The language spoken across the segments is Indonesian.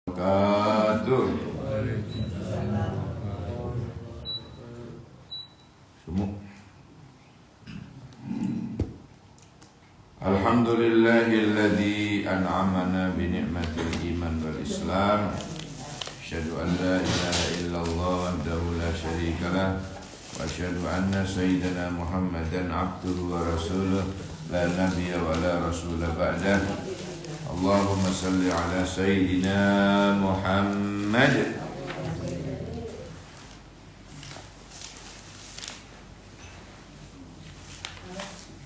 wabarakatuh. Alhamdulillahilladzi an'amana bi ni'matil iman wal islam. Asyhadu an la ilaha illallah wahdahu la syarikalah wa asyhadu anna sayyidana Muhammadan abduhu wa rasuluh la nabiyya wa la rasula ba'dah. Allahumma salli ala sayyidina Muhammad.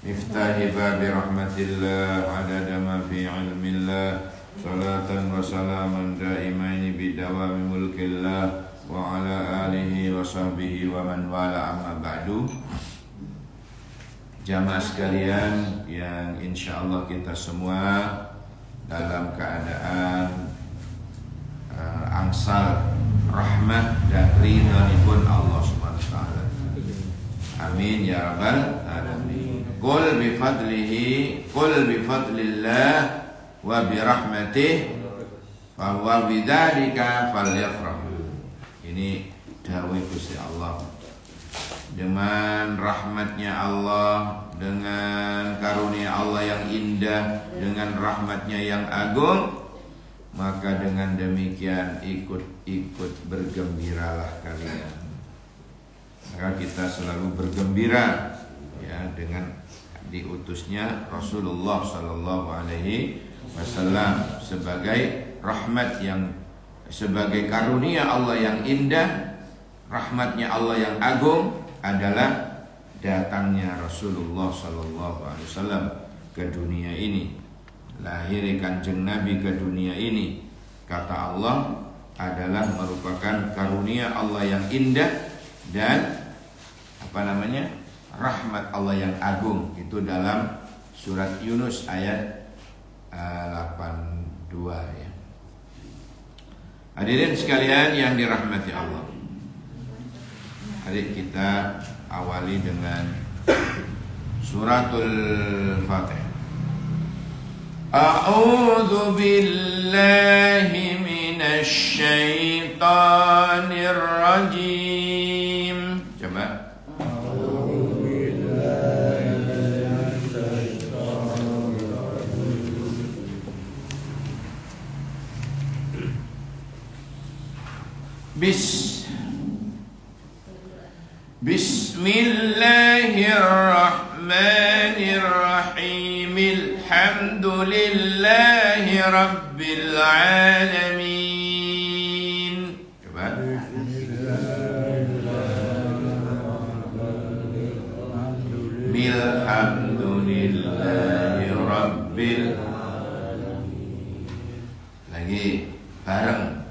Miftahi babi rahmatillah adada ma fi ilmillah. Salatan wa salaman daimaini bidawami mulkillah wa ala alihi wa sahbihi wa man wala amma ba'du. Jamaah sekalian yang insyaallah kita semua dalam keadaan angsal rahmat dan ridhanipun Allah Subhanahu wa taala. Amin ya rabbal alamin. Qul bi fadlillah wa bi rahmatih fa huwa bidzalika falyafrahu. Ini dawuh Gusti Allah. Dengan rahmatnya Allah, dengan karunia Allah yang indah, dengan rahmatnya yang agung, maka dengan demikian ikut bergembiralah kalian. Maka kita selalu bergembira ya dengan diutusnya Rasulullah sallallahu alaihi wasallam sebagai rahmat yang, sebagai karunia Allah yang indah, rahmatnya Allah yang agung adalah datangnya Rasulullah sallallahu alaihi wasallam ke dunia ini. Lahir Kanjeng Nabi ke dunia ini, kata Allah, adalah merupakan karunia Allah yang indah dan rahmat Allah yang agung. Itu dalam surat Yunus ayat 82 ya. Hadirin sekalian yang dirahmati Allah, hari kita awali dengan suratul Fatihah. A'udzu billahi minasy syaithanir rajim. Coba. Bismillahirrahmanirrahim. Alhamdulillahi rabbil alamin. Coba. Alhamdulillahi rabbil alamin. Lagi bareng.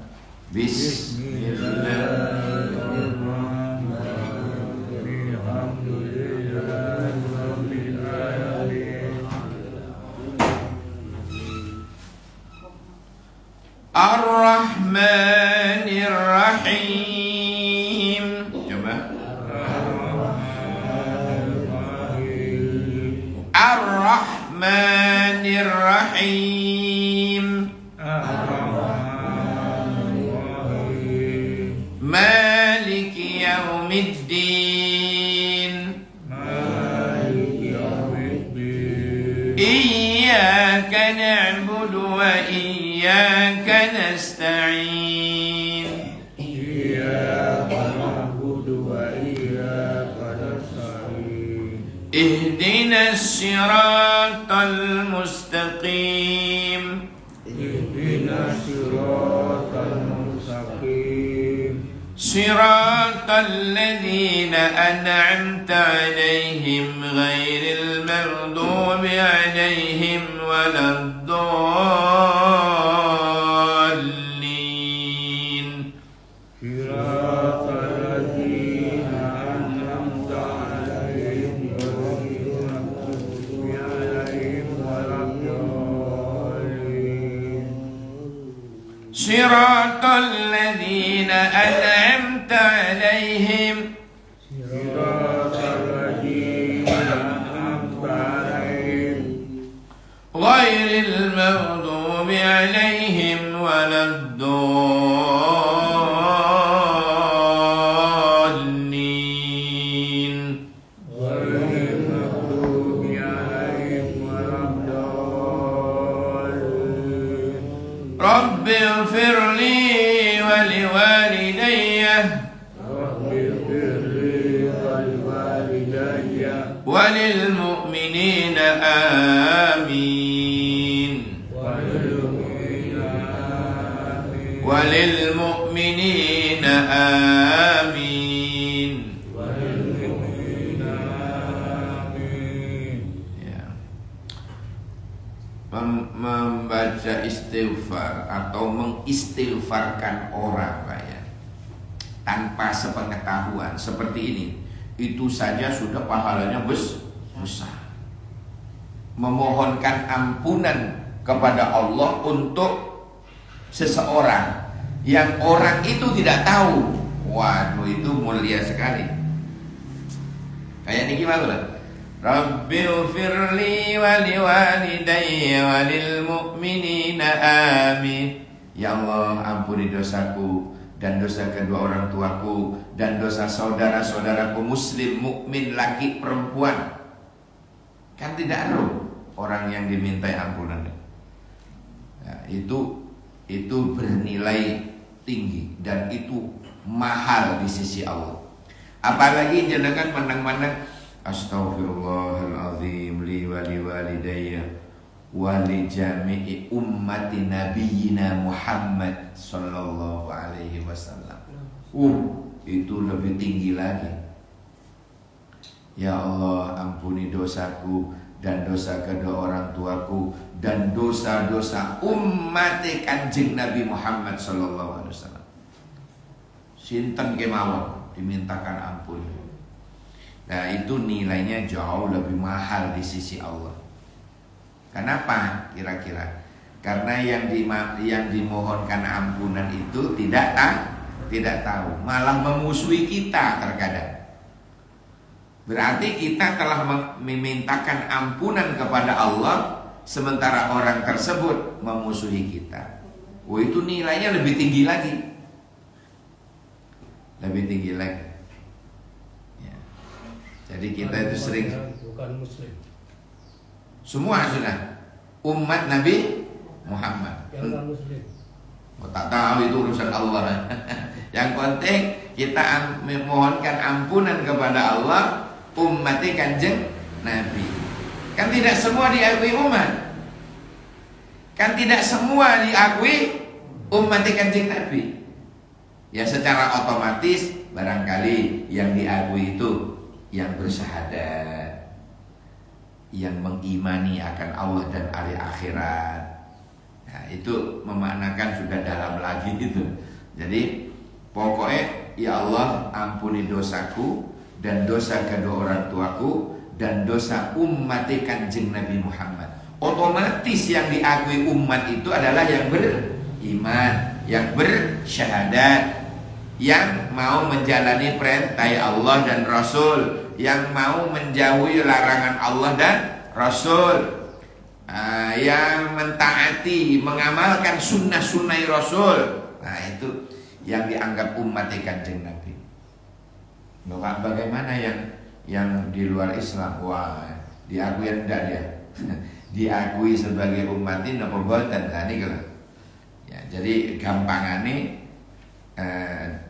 Ar-Rahmanir-Rahim. Coba. Ar-Rahmanir-Rahim. Maliki yaumiddin. Iyyaka na'budu wa iyyaka nasta'in. Ihdinas siratal mustaqim. Siratal ladzina an'amta 'alaihim ghairil maghdubi 'alaihim waladdallin. Siratal ladzina an'amta 'alaihim ghairil maghdubi 'alaihim waladdallin. Siratal ladzina an'amta 'alaihim ghairil maghdubi 'alaihim waladdallin. الضالين رب اغفر لي ولوالدي وللمؤمنين آمين وللمؤمنين آمين ya. Membaca istighfar atau mengistighfarkan orang Pak ya, tanpa sepengetahuan seperti ini, itu saja sudah pahalanya besar. Memohonkan ampunan kepada Allah untuk seseorang yang orang itu tidak tahu, waduh itu mulia sekali. Kayak ini gimana? Rabbighfirli wa liwalidayya wa lil mu'minina amin. Ya Allah, ampuni dosaku dan dosa kedua orang tuaku dan dosa saudara-saudaraku muslim mukmin laki perempuan. Kan tidak ada orang yang dimintai ampunan. Nah, itu bernilai tinggi dan itu mahal di sisi Allah. Apalagi jenengan pandang-pandang astaghfirullahalazim li wa liwalidayya wa li jami'i ummati nabiyyina Muhammad sallallahu alaihi wasallam. Itu lebih tinggi lagi. Ya Allah, ampuni dosaku dan dosa kedua orang tuaku dan dosa-dosa umat Kanjeng Nabi Muhammad sallallahu alaihi wasallam. Sinten kemawon dimintakan ampun. Nah, itu nilainya jauh lebih mahal di sisi Allah. Kenapa kira-kira? Karena yang dimohonkan ampunan itu tidak tahu, malah memusuhi kita terkadang. Berarti kita telah memintakan ampunan kepada Allah, sementara orang tersebut memusuhi kita. Itu nilainya lebih tinggi lagi. Lebih tinggi lagi. Ya. Jadi kita itu sering bukan muslim. Semua sudah umat Nabi Muhammad. Yang non muslim. Tak tahu itu urusan Allah. Yang penting kita memohonkan ampunan kepada Allah, umat Kanjeng Nabi. Kan tidak semua diakui umat. Kan tidak semua diakui umat Kanjeng Nabi. Ya secara otomatis barangkali yang diakui itu yang bersyahadat, yang mengimani akan Allah dan hari akhirat. Nah, itu memaknakan sudah dalam lagi itu. Jadi pokoknya ya Allah, ampuni dosaku dan dosa kedua orang tuaku dan dosa umat Kanjeng Nabi Muhammad. Otomatis yang diakui umat itu adalah yang beriman, yang bersyahadat, yang mau menjalani perintah Allah dan Rasul, yang mau menjauhi larangan Allah dan Rasul, yang mentaati, mengamalkan sunnah-sunnah Rasul. Nah itu yang dianggap umat Kanjeng Nabi. Bagaimana yang di luar Islam? Wah, diakui enggak dia? Diakui sebagai umat ini apa boten? Nah ini kalau ya, jadi gampangannya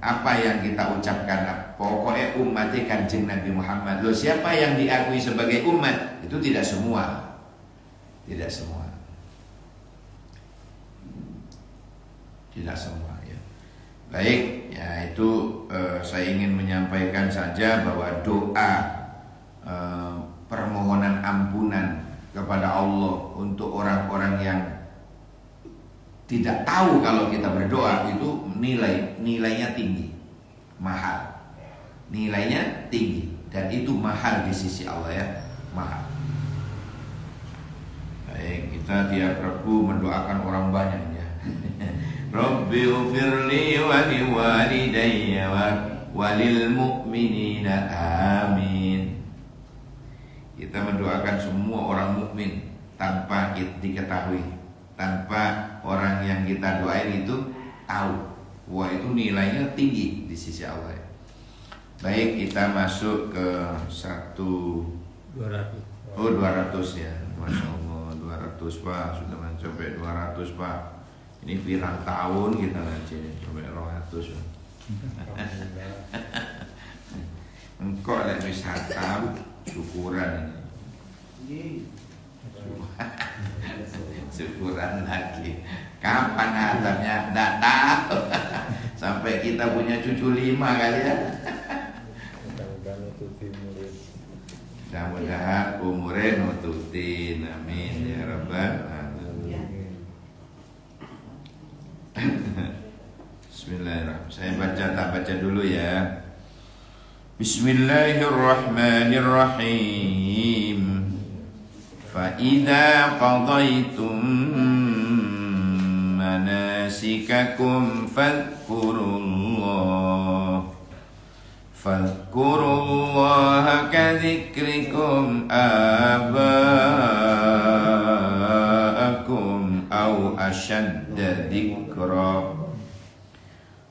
apa yang kita ucapkan, pokoknya umat Kanjeng Nabi Muhammad. Loh, siapa yang diakui sebagai umat? Itu tidak semua. Tidak semua. Tidak semua ya. Baik, ya itu saya ingin menyampaikan saja bahwa doa permohonan ampunan kepada Allah untuk orang-orang yang tidak tahu kalau kita berdoa itu nilainya tinggi, mahal. Nilainya tinggi dan itu mahal di sisi Allah ya, mahal. Baik, kita tiap Rabu mendoakan orang banyak ya. Rabbighfirli wa liwalidayya wa lil mu'minina amin. Kita mendoakan semua orang mukmin tanpa diketahui, tanpa orang yang kita doain itu tahu. Wah, itu nilainya tinggi di sisi Allah. Baik, kita masuk ke 200. Oh, 200 ya. Masya Allah, 200 Pak. Sudah mencapai 200 Pak. Ini pirang tahun kita ngaji sampai 200 Pak. Engkau ada wisata syukuran ini. Syukuran lagi. Kapan hatamnya? Tidak tahu. Sampai kita punya cucu 5 kali ya. Mudah-mudahan umurnya nututin. Amin ya Rabbal alamin. Bismillahirrahmanirrahim. Saya baca dulu ya. Bismillahirrahmanirrahim. Fa idza qadaytum manasikakum fadhkurullaha kadzikrikum aba'akum aw ashadda dzikra.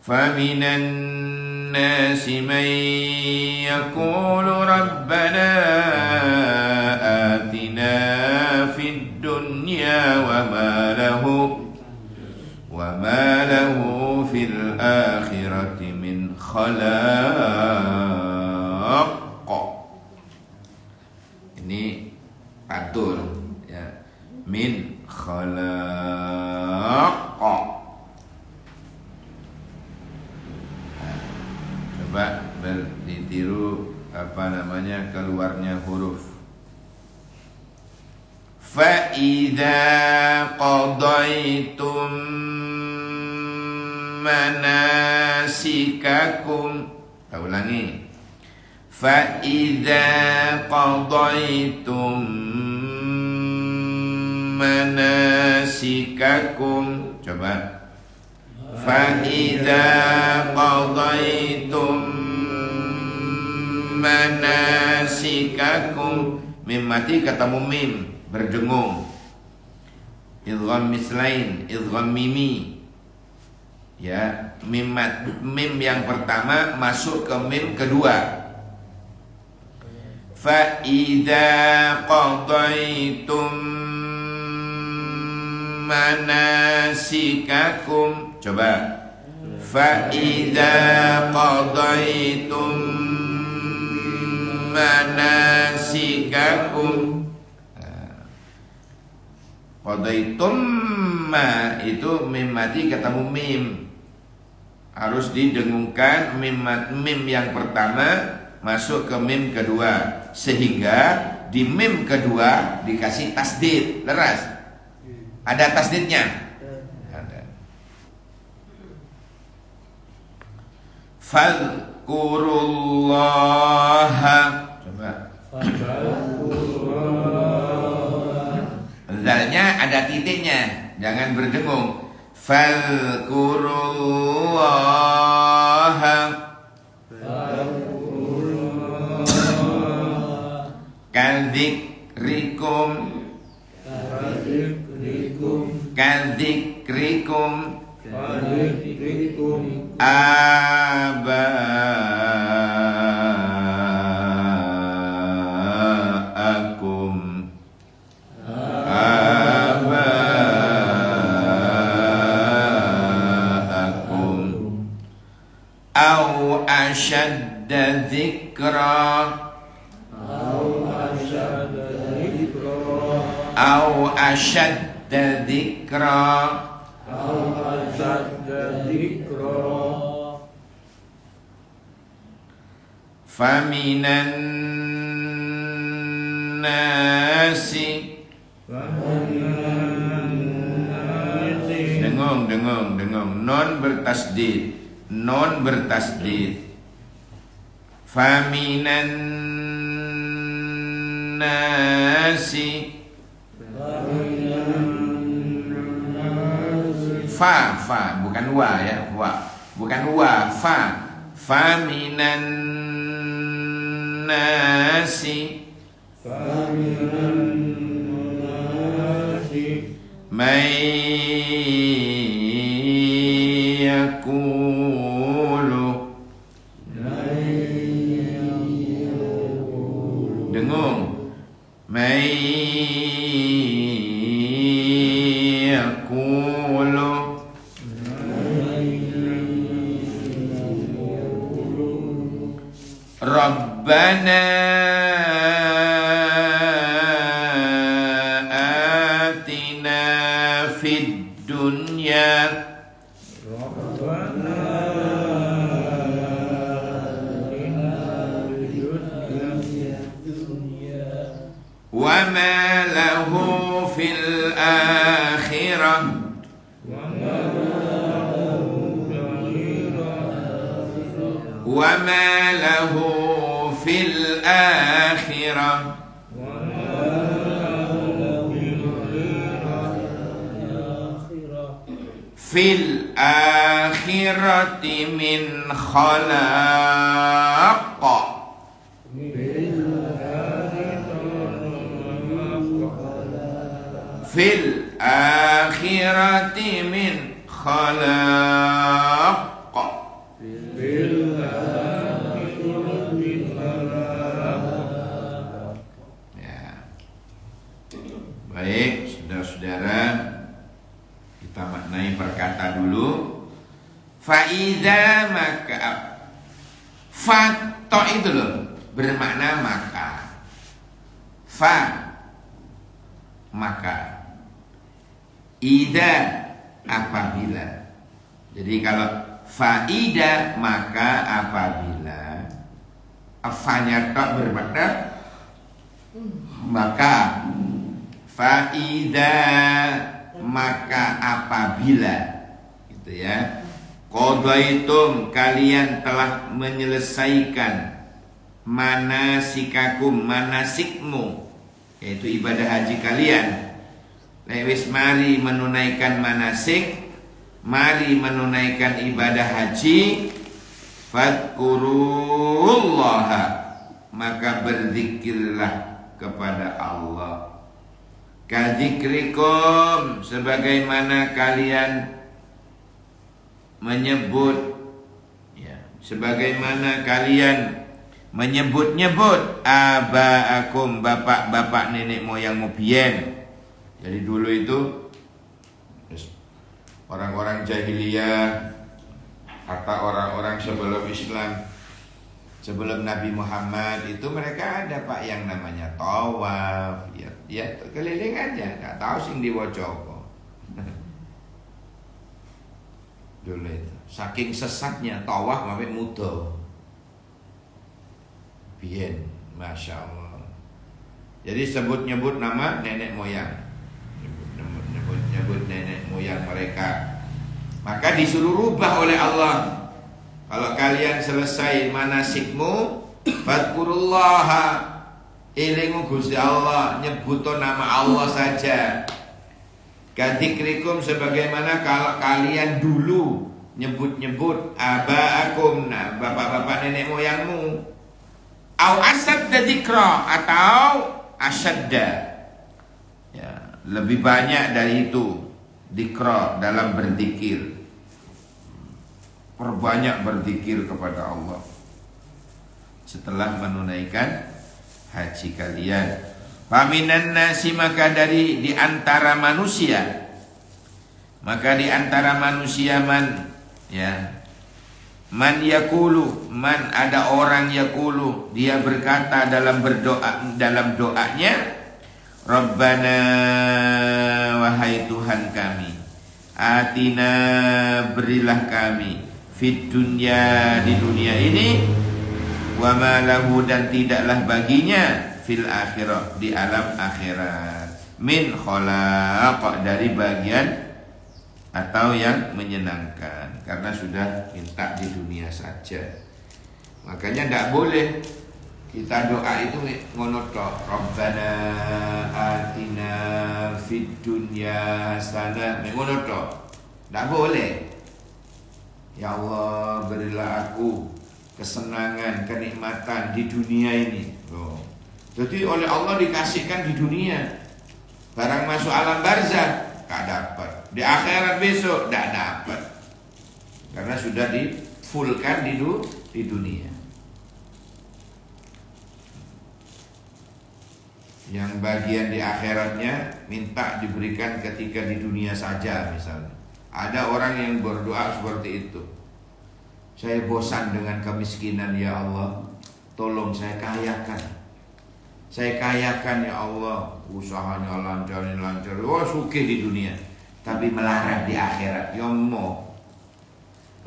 Faminan nasi man yaqulu rabbana atina fid dunya wa ma lahu fil akhirati min khalaq. Ini pantun ya, min khalaq. Coba ditiru keluarnya huruf. Fa idza qadaytum manasikakum. Kita ulangi. Fa idza qadaytum manasikakum. Coba. Fa idza qadaytum manasikakum. Mim mati ketemu mim, berdengung. Idgham mislain, idgham mimi. Ya, mim yang pertama masuk ke mim kedua. Fa idza qadaytum manasikakum. Coba. Fa idza qadaytum manasikakum. Qadaytum ma itu mim mati ketemu mim. Harus didengungkan mim yang pertama masuk ke mim kedua, sehingga di mim kedua dikasih tasdid. Leras? Ada tasdidnya? Ada. Fadhkurullaha. Coba. Zalnya ada titiknya, jangan berdengung. Fadhkurullaha kadzikrikum aba'akum au ashadda dzikra faminan nasi. Dengung. Non bertasdid. Faminan nasi. Fa bukan wa ya, bukan wa, fa minan nasi may yaqulu. Dengung. Man yaqulu. Rabbana atina fid dunya wa ma lahu fil akhirah wa ma lahu fil akhirah fil akhirati min khalaq fil akhirati min khalaq. Ya. Baik, saudara-saudara, kita maknai perkata dulu. Faiza maka fato itu loh bermakna maka. Fa maka. Ida apabila. Jadi kalau faida maka apabila. Afanya tok bermakna maka. Faida maka apabila, gitu ya. Qadaitum kalian telah menyelesaikan manasikakum manasikmu, yaitu ibadah haji kalian. Lewis mari menunaikan manasik, mari menunaikan ibadah haji. Fadkurullaha maka berzikirlah kepada Allah. Kadzikrikum sebagaimana kalian menyebut, ya, sebagaimana kalian menyebut-nyebut abaakum bapak-bapak nenek moyangmu biyen. Jadi dulu itu orang-orang jahiliyah atau orang-orang sebelum Islam, sebelum Nabi Muhammad itu mereka ada pak yang namanya tawaf, ya keliling aja, nggak tahu sing diwaca apa. Dulu itu saking sesatnya tawaf sampai muda. Bien, masya Allah. Jadi sebut-nyebut nama nenek moyang, nyebut nenek moyang mereka. Maka disuruh rubah oleh Allah. Kalau kalian selesai manasikmu, fadkurullaha, ilingu Gusti Allah, nyebuto nama Allah saja. Kadzikrikum sebagaimana kalau kalian dulu nyebut-nyebut abaakum, nah bapak-bapak nenek moyangmu. Au asadda dzikra, atau asadda, ya, lebih banyak dari itu dzikra dalam berzikir. Perbanyak berzikir kepada Allah setelah menunaikan haji kalian. Faminan nasi maka dari di antara manusia, maka di antara manusia man, ya, man yakulu, man ada orang yakulu, dia berkata dalam berdoa, dalam doanya, Rabbana wahai Tuhan kami, atina berilah kami, fid dunya di dunia ini, wa ma lahu dan tidaklah baginya, fil akhirah di alam akhirat, min khalaq dari bagian atau yang menyenangkan, karena sudah minta di dunia saja. Makanya tidak boleh kita doa itu ngono tok, Rabbana atina fid dunya hasanah, ngono tok. Tidak boleh. Ya Allah berilah aku kesenangan, kenikmatan di dunia ini. Oh. Jadi oleh Allah dikasihkan di dunia. Barang masuk alam barzah gak dapat, di akhirat besok gak dapat. karena sudah di-fullkan di dunia. Yang bagian di akhiratnya minta diberikan ketika di dunia saja misalnya. Ada orang yang berdoa seperti itu. Saya bosan dengan kemiskinan ya Allah, tolong saya kayakan. Saya kayakan ya Allah, usahanya lancar. Oh sugih di dunia, tapi melarat di akhirat. Yomo.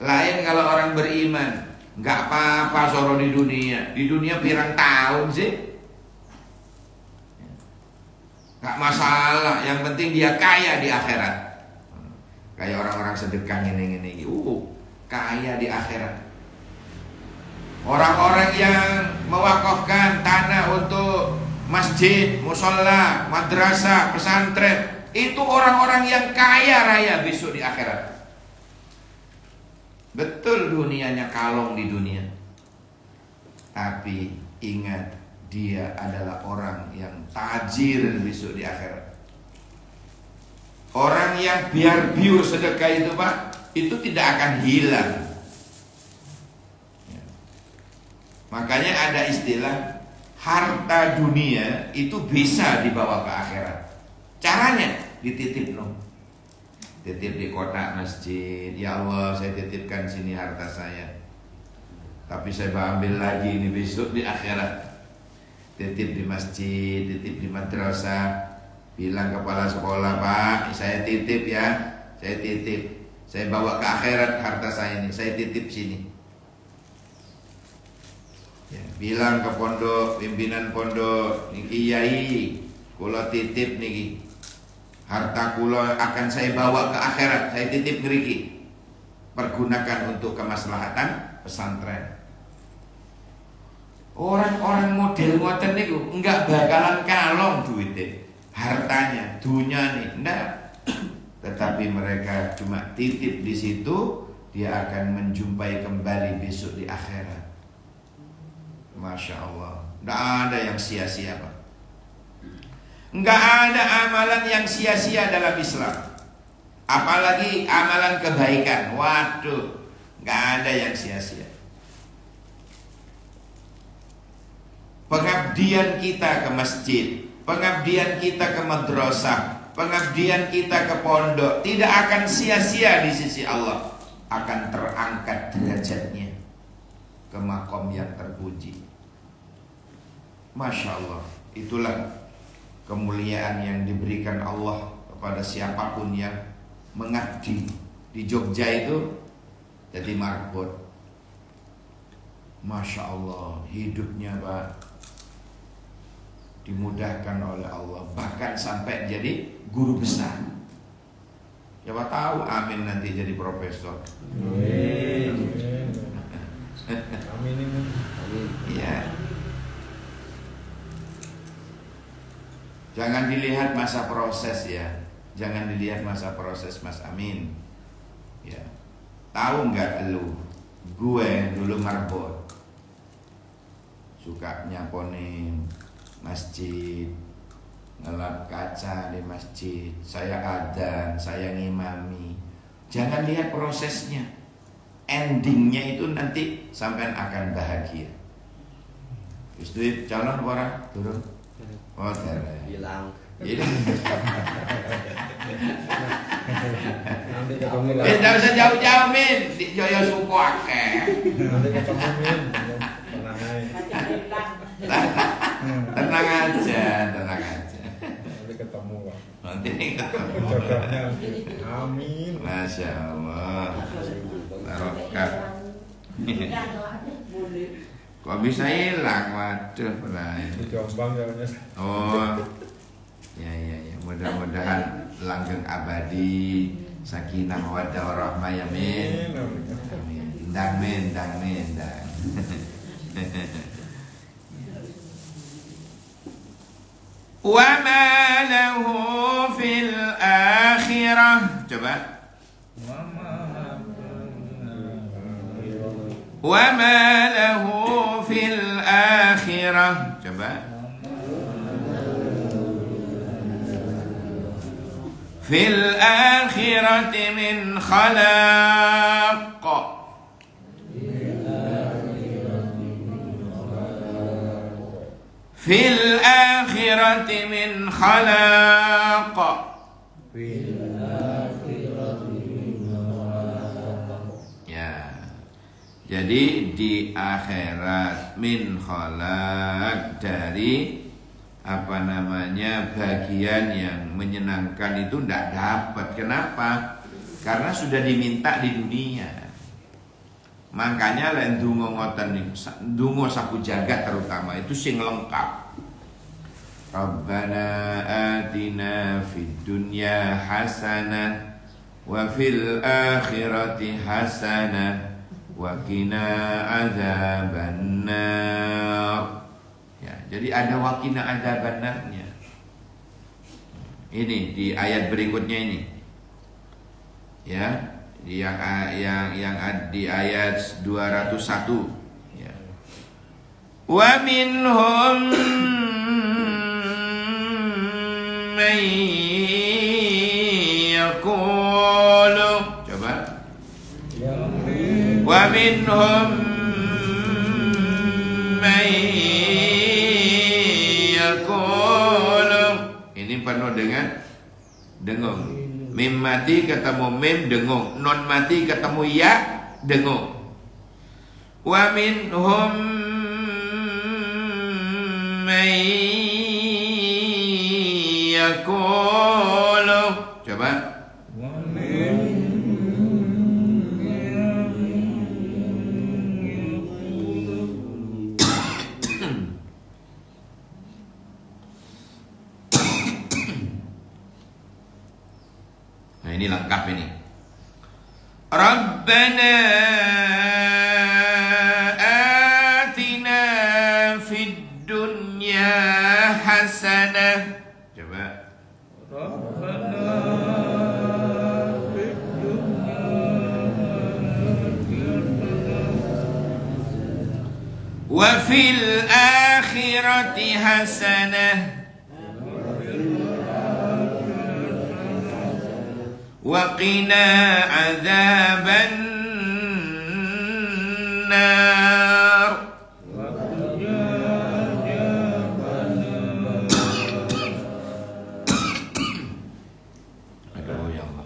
Lain kalau orang beriman, nggak apa-apa soro di dunia. Di dunia pirang tahun sih, nggak masalah. Yang penting dia kaya di akhirat. Kayak orang-orang sedekah ini, kaya di akhirat. Orang-orang yang mewakafkan tanah untuk masjid, musola, madrasah, pesantren, itu orang-orang yang kaya raya besok di akhirat. Betul dunianya kalong di dunia, tapi ingat dia adalah orang yang tajir besok di akhirat. Orang yang biar biur sedekah itu Pak, itu tidak akan hilang. Makanya ada istilah harta dunia itu bisa dibawa ke akhirat. Caranya dititip no. Titip di kotak masjid. Ya Allah, saya titipkan sini harta saya. Tapi saya ambil lagi ini besok di akhirat. Titip di masjid, titip di madrasah. Bilang kepala sekolah, Pak, saya titip ya. Saya titip. Saya bawa ke akhirat harta saya ini. Saya titip sini. Ya, bilang ke pondok, pimpinan pondok, niki yai, kula titip niki. Harta kula akan saya bawa ke akhirat. Saya titip ngriki. Pergunakan untuk kemaslahatan pesantren. Orang-orang model ngoten niku enggak bakalan kalong duitnya. Hartanya, dunia nih, enggak. Tetapi mereka cuma titip di situ, dia akan menjumpai kembali besok di akhirat. Masya Allah, enggak ada yang sia-sia Pak. Enggak ada amalan yang sia-sia dalam Islam. Apalagi amalan kebaikan. Waduh, enggak ada yang sia-sia. Pengabdian kita ke masjid, pengabdian kita ke madrasah, pengabdian kita ke pondok tidak akan sia-sia di sisi Allah. Akan terangkat derajatnya ke makom yang terpuji. Masya Allah. Itulah kemuliaan yang diberikan Allah kepada siapapun yang mengabdi. Di Jogja itu jadi marbot. Masya Allah, hidupnya Pak dimudahkan oleh Allah, bahkan sampai jadi guru besar. Siapa tahu amin nanti jadi profesor. Amin. Amin. Ya. Jangan dilihat masa proses ya. Jangan dilihat masa proses Mas Amin. Ya. Tahu nggak lu? Gue dulu marbot. Suka nyaponin masjid, ngelap kaca di masjid, saya adzan, saya ngimami. Jangan lihat prosesnya, endingnya itu nanti sampean akan bahagia. Duit calon orang turun, oh hilang. Tidak usah jauh-jauh Min, di Joyo Suko akeh. Nanti ketemu Min. Tenang aja. Nanti ketemu Pak. Nanti ketemu. Amin. Masya Allah. Barokah. Kok bisa hilang? Waduh, di Jombang jalannya. Oh, ya. Mudah-mudahan langgeng abadi, sakinah mawaddah warahmah ya Min. Amin. Ndang Min. Wa ma lahu fil akhirah. Coba. Wa ma lahu fil akhirah. Coba. Fil akhirati min khalaq. Fil akhirati min khalaq. Ya. Jadi di akhirat min khalaq, dari apa namanya bagian yang menyenangkan itu tidak dapat. Kenapa? Karena sudah diminta di dunia. Makanya lain dungo ngoten niku, dungo saku jagat terutama itu sing lengkap. Rabbana atina fid dunya hasanah wa fil akhirati hasanah wa qina adzabannar. Ya, jadi ada wa qina adzabannarnya. Ini di ayat berikutnya ini. Ya, yang di ayat 201 ya. Wa minhum man yaqulu, coba, wa minhum man yaqulu, ini penuh dengan dengung. Mim mati ketemu mim dengung, non mati ketemu ya dengung. Wa minhum man yaqulu, coba. Ini lengkap ini. Rabbana atina fid dunya hasanah. Coba. Rabbana fid dunya wa fil akhirati hasanah wa qina adzaban nar. Aduh ya Allah.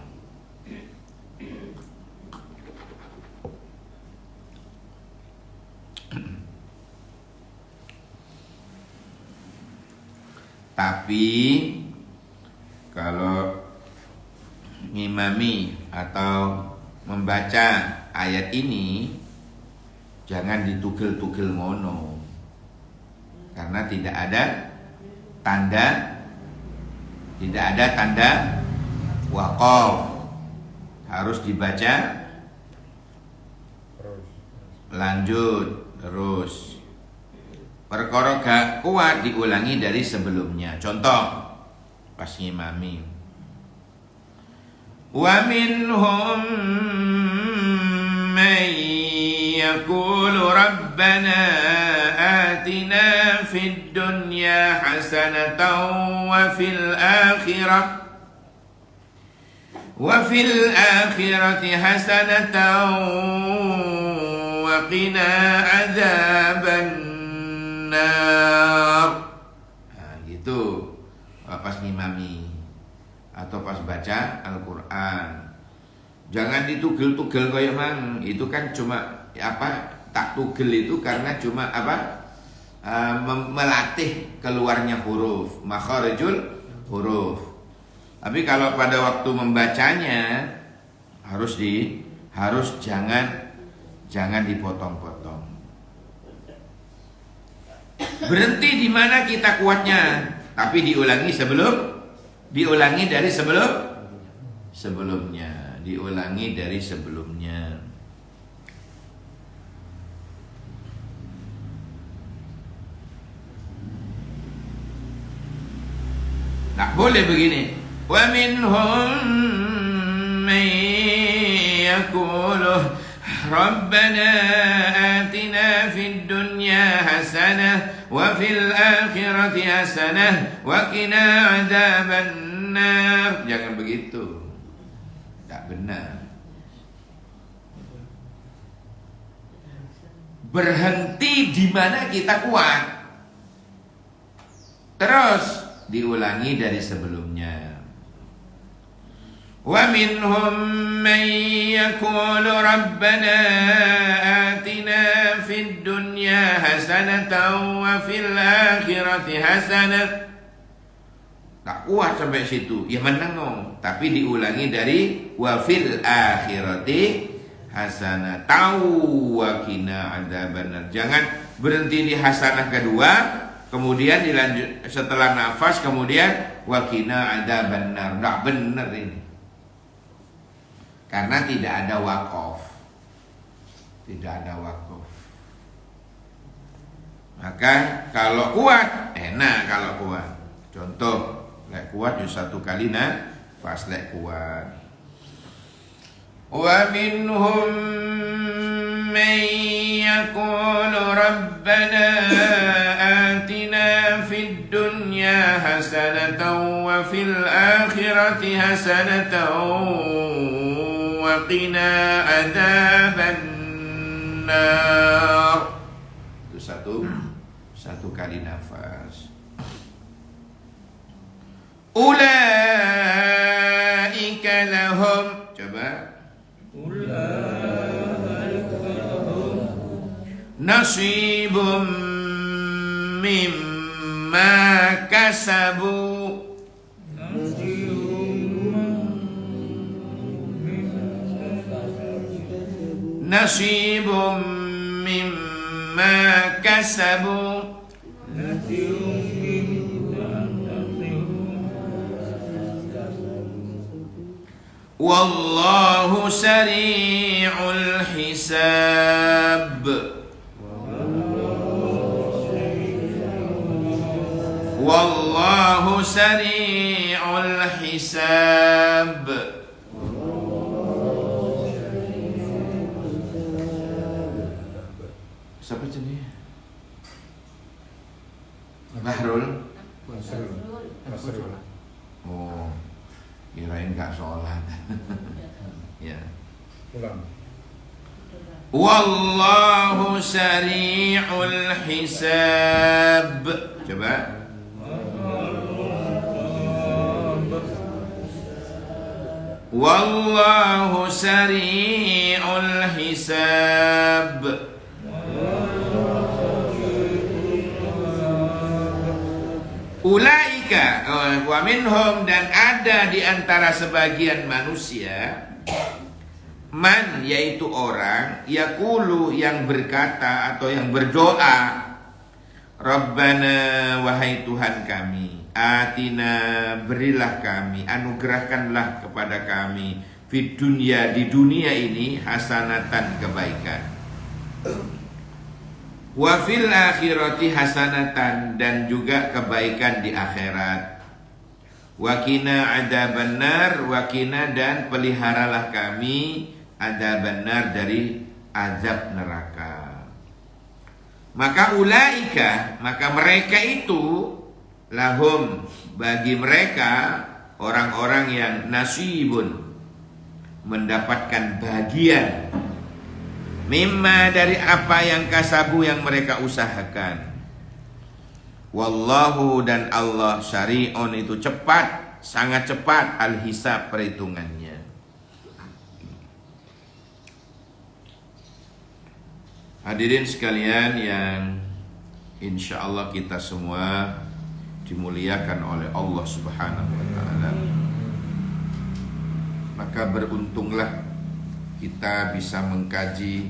Tapi kalau ngimami atau membaca ayat ini jangan ditugel-tugel ngono, karena tidak ada tanda waqaf. Harus dibaca lanjut terus. Perkara gak kuat diulangi dari sebelumnya. Contoh pas ngimami, wa minhum man yaqulu rabbana atina fid dunya hasanatan wa fil akhirati hasanatan wa qina adzaban nar. Nah, gitu pas ngimami atau pas baca Al-Quran. Jangan ditugel-tugel kayak mang. Itu kan cuma tak tugel itu karena cuma melatih keluarnya huruf, makharijul huruf. Tapi kalau pada waktu membacanya harus jangan dipotong-potong. Berhenti di mana kita kuatnya, tapi diulangi dari sebelumnya. Tak boleh begini. Wa minhum man yaqulu rabbana atina fid dunya hasanah wa fil akhirati hasanah wa qina adzaban nar. Jangan begitu. Tak benar. Berhenti di mana kita kuat. Terus diulangi dari sebelumnya. Wa minhum man yaqulu rabbana atina fid dunya hasanatan wa fil akhirati hasanah. Tak kuat sampai situ, ya menengok. Tapi diulangi dari wa fil akhirati hasanah wa qina adzabannar. Jangan berhenti di hasanah kedua, kemudian dilanjut setelah nafas, kemudian wa qina adzabannar. Enggak benar ini. Karena tidak ada waqaf. Tidak ada waqaf. Maka kalau kuat, enak kalau kuat. Contoh, lek kuat yo satu kali nafas lek kuat. Wa minhum man yaqulu rabbana atina fid dunya hasanatan wa fil akhirati hasanatan wa qina adzabannar. Itu satu kali nafas. Ulaika lahum, coba. Nasibum mimma kasabu. Nasibum mimma kasabu. Wallahu sari'ul hisab. Wallahu sari'ul hisab. Siapa jenis? Bahrul? Oh, kirain gak sholat. Ya. Ulang. Wallahu sari'ul hisab. Coba. Wallahu sari'ul hisab. Ulaika wa minhum, dan ada di antara sebagian manusia man, yaitu orang yaqulu, yang berkata atau yang berdoa, Rabbana, wahai Tuhan kami, atina, berilah kami, anugerahkanlah kepada kami, fid dunya, di dunia ini, hasanatan, kebaikan, wa fil akhirati hasanatan, dan juga kebaikan di akhirat, wa qina adzabannar, wa qina, dan peliharalah kami, adzabannar, dari azab neraka. Maka ulaika, maka mereka itu, lahum, bagi mereka, orang-orang yang nasibun, mendapatkan bagian, mimma, dari apa yang kasabu, yang mereka usahakan. Wallahu, dan Allah, syari'un, itu cepat, sangat cepat, al-hisab, perhitungannya. Hadirin sekalian yang insya Allah kita semua dimuliakan oleh Allah Subhanahu wa ta'ala, maka beruntunglah kita bisa mengkaji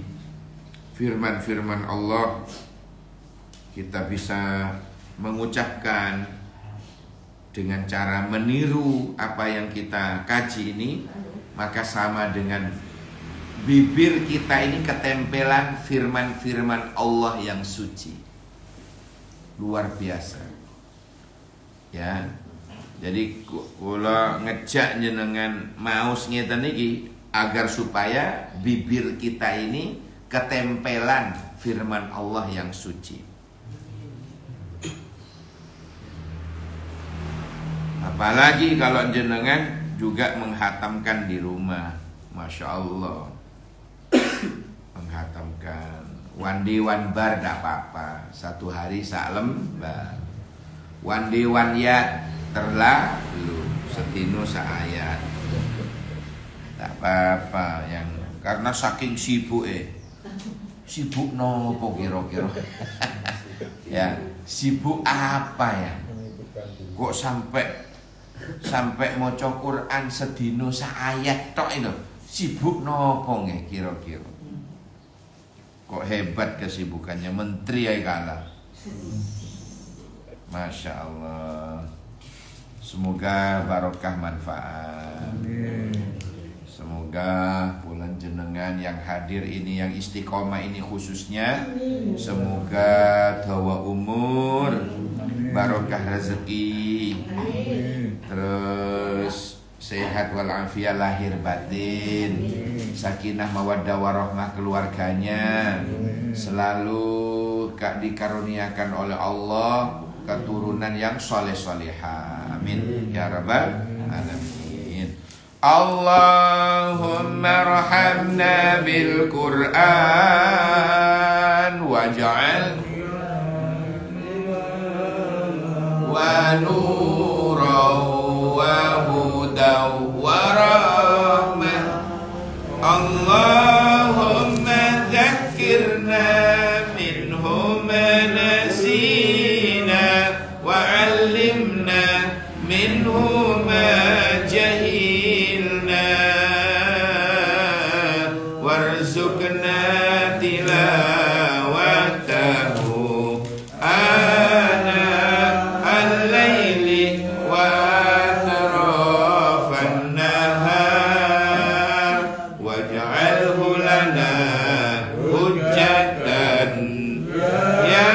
firman-firman Allah, kita bisa mengucapkan dengan cara meniru apa yang kita kaji ini, maka sama dengan bibir kita ini ketempelan firman-firman Allah yang suci. Luar biasa. Ya. Jadi kula ngejak jenengan maos ngeten iki agar supaya bibir kita ini ketempelan firman Allah yang suci. Apalagi kalau jenengan juga menghatamkan di rumah, Masya Allah. Menghatamkan wandi wan bar tidak apa-apa, satu hari sak lembar. Wandi ya terlalu setino saayat. Tak apa-apa yang karena saking sibuk nopo kira-kira. Ya, sibuk apa ya? Kok sampai maca Quran sedino saayat tok itu. Sibuk nopo nggih kira-kira? Kok hebat kesibukannya menteri ya kalah. Masya Allah. Semoga barokah manfaat. Semoga bulan jenengan yang hadir ini, yang istiqomah ini khususnya, semoga dawa umur, barokah rezeki, terus sehat walafiat lahir batin, sakinah mawaddah warahmah keluarganya, selalu dikaruniakan oleh Allah keturunan yang soleh-solehah. Amin ya rabbal alamin. Allahumma rahamna bil Qur'an waj'al wa nuran wa hudan wa rahmah. Allahumma dzakkirna minhu ma nasina wa 'allimna minhu ma warzuqna tilawatahu ana al-laili wa atrafan nahar waj'alhu lana hujjatan ya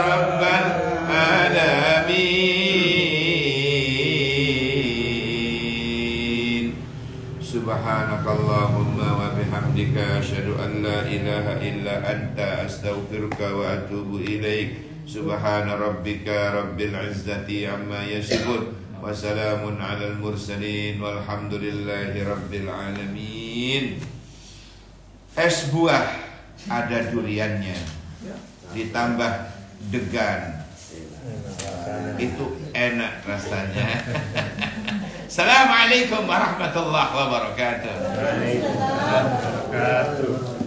rabbal alamin. Subhanakallahumma wa bihamdika asyhadu an la ilaha illa anta astaghfiruka wa atubu ilaik. Subhana rabbika rabbil izzati amma yasifun wa salamun alal mursalin walhamdulillahi rabbil alamin. Es buah ada duriannya ditambah degan, itu enak rasanya. Assalamualaikum warahmatullahi wabarakatuh. Waalaikumsalam warahmatullahi wabarakatuh.